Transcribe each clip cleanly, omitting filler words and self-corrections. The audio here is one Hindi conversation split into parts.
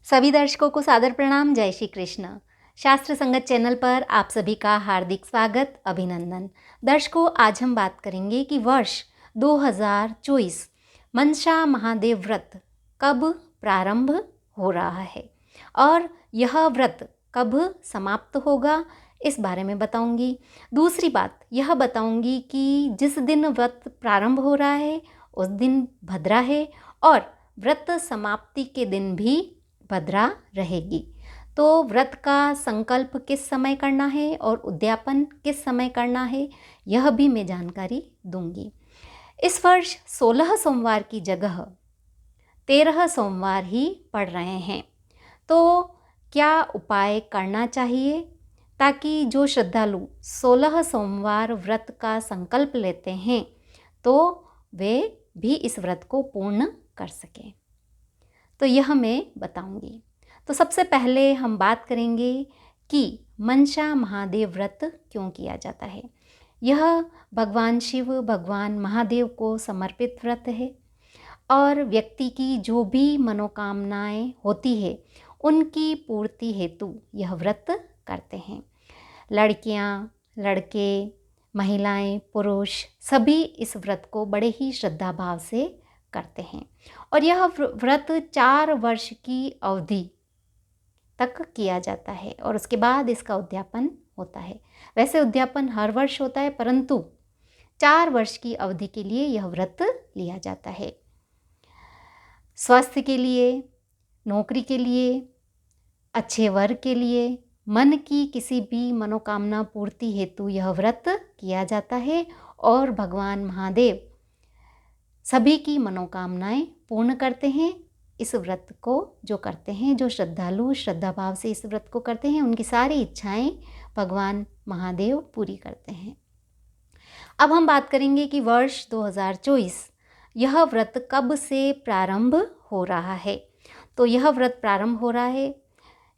सभी दर्शकों को सादर प्रणाम। जय श्री कृष्ण। शास्त्र संगत चैनल पर आप सभी का हार्दिक स्वागत, अभिनंदन। दर्शकों, आज हम बात करेंगे कि वर्ष 2024 मनसा महादेव व्रत कब प्रारंभ हो रहा है और यह व्रत कब समाप्त होगा, इस बारे में बताऊंगी। दूसरी बात यह बताऊंगी कि जिस दिन व्रत प्रारंभ हो रहा है उस दिन भद्रा है और व्रत समाप्ति के दिन भी भद्रा रहेगी। तो व्रत का संकल्प किस समय करना है और उद्यापन किस समय करना है, यह भी मैं जानकारी दूंगी। इस वर्ष 16 सोमवार की जगह 13 सोमवार ही पड़ रहे हैं। तो क्या उपाय करना चाहिए ताकि जो श्रद्धालु 16 सोमवार व्रत का संकल्प लेते हैं तो वे भी इस व्रत को पूर्ण कर सकें, तो यह मैं बताऊंगी। तो सबसे पहले हम बात करेंगे कि मनसा महादेव व्रत क्यों किया जाता है। यह भगवान शिव, भगवान महादेव को समर्पित व्रत है और व्यक्ति की जो भी मनोकामनाएं होती है उनकी पूर्ति हेतु यह व्रत करते हैं। लड़कियां, लड़के, महिलाएं, पुरुष सभी इस व्रत को बड़े ही श्रद्धा भाव से करते हैं और यह व्रत 4 वर्ष की अवधि तक किया जाता है और उसके बाद इसका उद्यापन होता है। वैसे उद्यापन हर वर्ष होता है, परंतु 4 वर्ष की अवधि के लिए यह व्रत लिया जाता है। स्वास्थ्य के लिए, नौकरी के लिए, अच्छे वर के लिए, मन की किसी भी मनोकामना पूर्ति हेतु यह व्रत किया जाता है और भगवान महादेव सभी की मनोकामनाएं पूर्ण करते हैं। इस व्रत को जो करते हैं, जो श्रद्धालु श्रद्धा भाव से इस व्रत को करते हैं, उनकी सारी इच्छाएं भगवान महादेव पूरी करते हैं। अब हम बात करेंगे कि वर्ष 2024 यह व्रत कब से प्रारंभ हो रहा है। तो यह व्रत प्रारंभ हो रहा है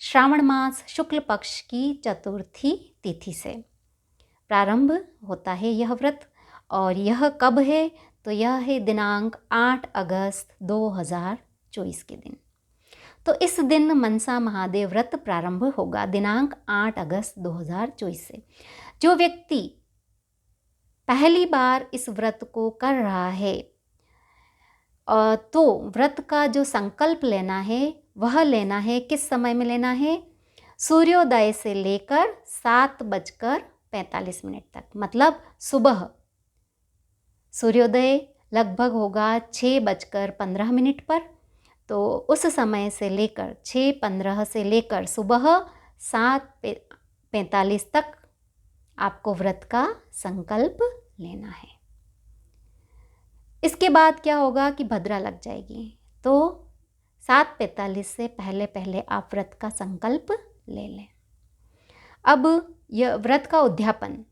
श्रावण मास शुक्ल पक्ष की चतुर्थी तिथि से प्रारंभ होता है यह व्रत। और यह कब है, तो यह है दिनांक 8 अगस्त 2024 के दिन। तो इस दिन मनसा महादेव व्रत प्रारंभ होगा दिनांक 8 अगस्त 2024 से। जो व्यक्ति पहली बार इस व्रत को कर रहा है तो व्रत का जो संकल्प लेना है वह लेना है, किस समय में लेना है, सूर्योदय से लेकर 7:45 तक, मतलब सुबह। सूर्योदय लगभग होगा 6:15 पर, तो उस समय से लेकर 6:15 से लेकर सुबह 7:45 तक आपको व्रत का संकल्प लेना है। इसके बाद क्या होगा कि भद्रा लग जाएगी, तो 7:45 से पहले पहले आप व्रत का संकल्प ले लें। अब यह व्रत का उद्यापन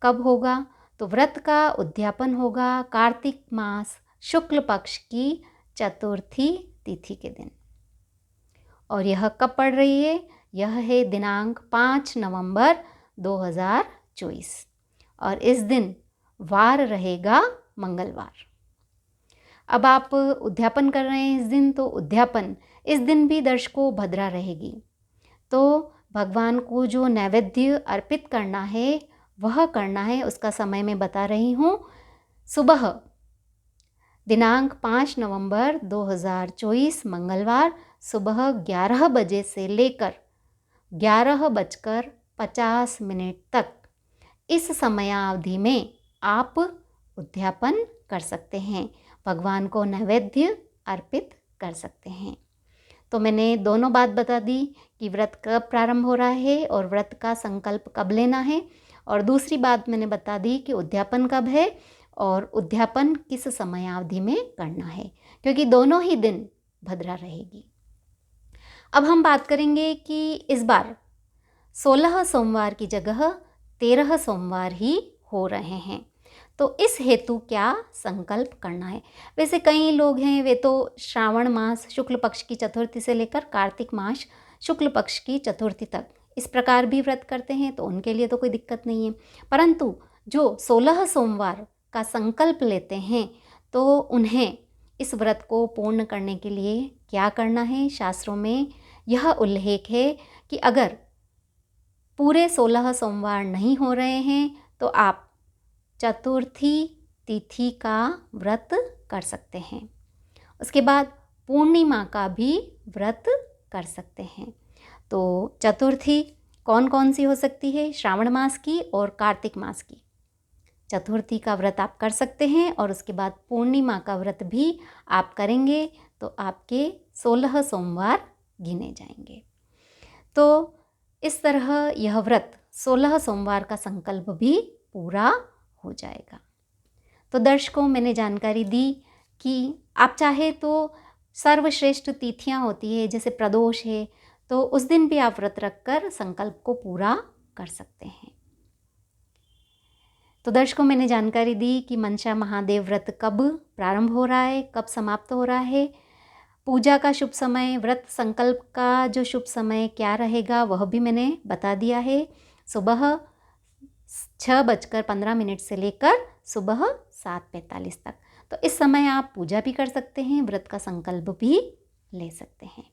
कब होगा, तो व्रत का उद्यापन होगा कार्तिक मास शुक्ल पक्ष की चतुर्थी तिथि के दिन। और यह कब पड़ रही है, यह है दिनांक 5 नवंबर 2024 और इस दिन वार रहेगा मंगलवार। अब आप उद्यापन कर रहे हैं इस दिन, तो उद्यापन इस दिन भी दर्शकों भद्रा रहेगी। तो भगवान को जो नैवेद्य अर्पित करना है वह करना है, उसका समय मैं बता रही हूँ। सुबह दिनांक 5 नवंबर 2024 मंगलवार सुबह 11 बजे से लेकर 11:50 तक इस समयावधि में आप उद्यापन कर सकते हैं, भगवान को नैवेद्य अर्पित कर सकते हैं। तो मैंने दोनों बात बता दी कि व्रत कब प्रारंभ हो रहा है और व्रत का संकल्प कब लेना है, और दूसरी बात मैंने बता दी कि उद्यापन कब है और उद्यापन किस समयावधि में करना है, क्योंकि दोनों ही दिन भद्रा रहेगी। अब हम बात करेंगे कि इस बार 16 सोमवार की जगह 13 सोमवार ही हो रहे हैं, तो इस हेतु क्या संकल्प करना है। वैसे कई लोग हैं वे तो श्रावण मास शुक्ल पक्ष की चतुर्थी से लेकर कार्तिक मास शुक्ल पक्ष की चतुर्थी तक इस प्रकार भी व्रत करते हैं, तो उनके लिए तो कोई दिक्कत नहीं है। परंतु जो 16 सोमवार का संकल्प लेते हैं तो उन्हें इस व्रत को पूर्ण करने के लिए क्या करना है, शास्त्रों में यह उल्लेख है कि अगर पूरे 16 सोमवार नहीं हो रहे हैं तो आप चतुर्थी तिथि का व्रत कर सकते हैं। उसके बाद पूर्णिमा का भी व्रत कर सकते हैं। तो चतुर्थी कौन कौन सी हो सकती है? श्रावण मास की और कार्तिक मास की चतुर्थी का व्रत आप कर सकते हैं, और उसके बाद पूर्णिमा का व्रत भी आप करेंगे तो आपके 16 सोमवार गिने जाएंगे। तो इस तरह यह व्रत 16 सोमवार का संकल्प भी पूरा हो जाएगा। तो दर्शकों, मैंने जानकारी दी कि आप चाहे तो सर्वश्रेष्ठ तिथियां होती है, जैसे प्रदोष है, तो उस दिन भी आप व्रत रखकर संकल्प को पूरा कर सकते हैं। तो दर्शकों, मैंने जानकारी दी कि मनसा महादेव व्रत कब प्रारंभ हो रहा है, कब समाप्त हो रहा है, पूजा का शुभ समय, व्रत संकल्प का जो शुभ समय क्या रहेगा वह भी मैंने बता दिया है। सुबह 6:15 से लेकर सुबह 7:45 तक। तो इस समय आप पूजा भी कर सकते हैं, व्रत का संकल्प भी ले सकते हैं।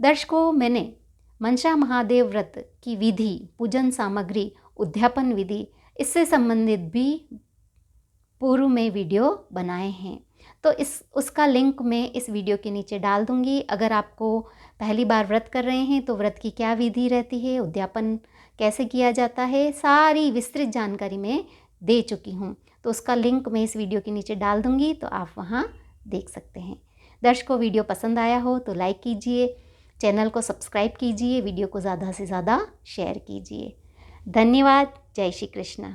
दर्शकों, मैंने मनसा महादेव व्रत की विधि, पूजन सामग्री, उद्यापन विधि, इससे संबंधित भी पूर्व में वीडियो बनाए हैं। तो उसका लिंक मैं इस वीडियो के नीचे डाल दूंगी। अगर आपको पहली बार व्रत कर रहे हैं तो व्रत की क्या विधि रहती है, उद्यापन कैसे किया जाता है, सारी विस्तृत जानकारी मैं दे चुकी हूँ। तो उसका लिंक मैं इस वीडियो के नीचे डाल दूंगी, तो आप वहाँ देख सकते हैं। दर्शकों, वीडियो पसंद आया हो तो लाइक कीजिए, चैनल को सब्सक्राइब कीजिए, वीडियो को ज़्यादा से ज़्यादा शेयर कीजिए। धन्यवाद। जय श्री कृष्ण।